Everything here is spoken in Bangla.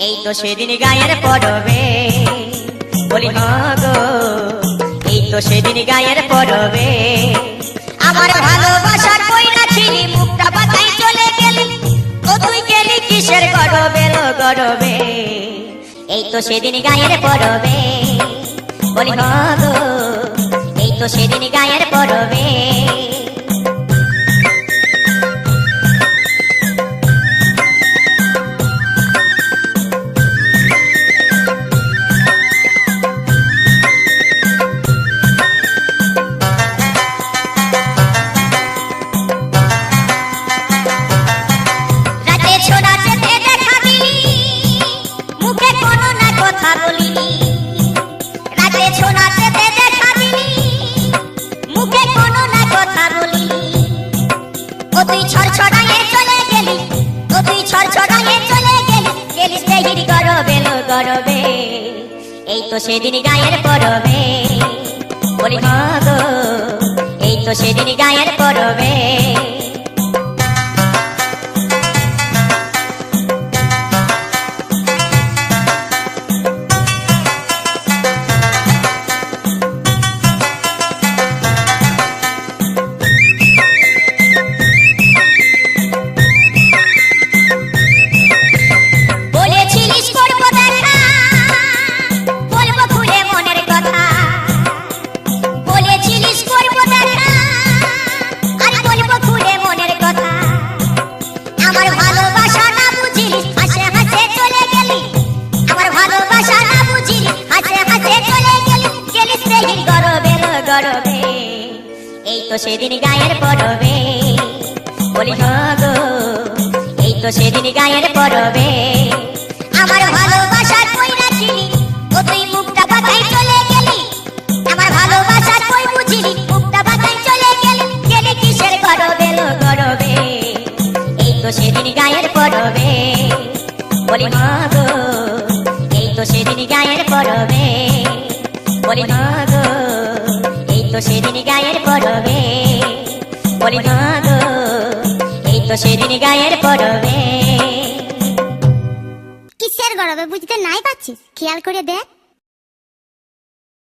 এই তো সেদিন গায়ের পড়বে, বলি হ্যাঁ গো, এই তো সেদিন গায়ের পড়বে। আমার ভালোবাসার কইরা ছিলি, মুখটা পাতায় চলে গেলি, ও তুই গেলি কিসের গরবে লো গরবে। এই তো সেদিন গায়ের পড়বে, বলি হ্যাঁ গো, এই তো সেদিন গায়ের পড়বে। তুই ছড়ছড়াইয়ে চলে গেলি, ও তুই ছড়ছড়াইয়ে চলে গেলি, গেলিস দেহির গরবে লো গরবে। এই তো সেদিন গায়ের পড়বে, বলি হ্যাঁ গো, এই তো সেদিন গায়ের পড়বে। এই তো সেদিন গায়ের পড়বে, বলি হ্যাঁ গো, এই তো সেদিন গায়ের পড়বে। আমার ভালোবাসার কইরা ছিলি, ও তুই মুখটা পাতায় চলে গেলি, আমার ভালোবাসার কই বুঝিলি, মুখটা পাতায় চলে গেলি, গেলি কিসের গরবে লো গরবে। এই তো সেদিন গায়ের পড়বে, বলি হ্যাঁ গো, এই তো সেদিন গায়ের পড়বে, বলি হ্যাঁ গো, এই তো সেদিন গায়ের পড়বে, বলি হ্যাঁ গো, এই তো সেদিন গায়ের পড়বে। কিসের গরবে বুঝতে নাই পাচ্ছিস? খেয়াল করে দেখ।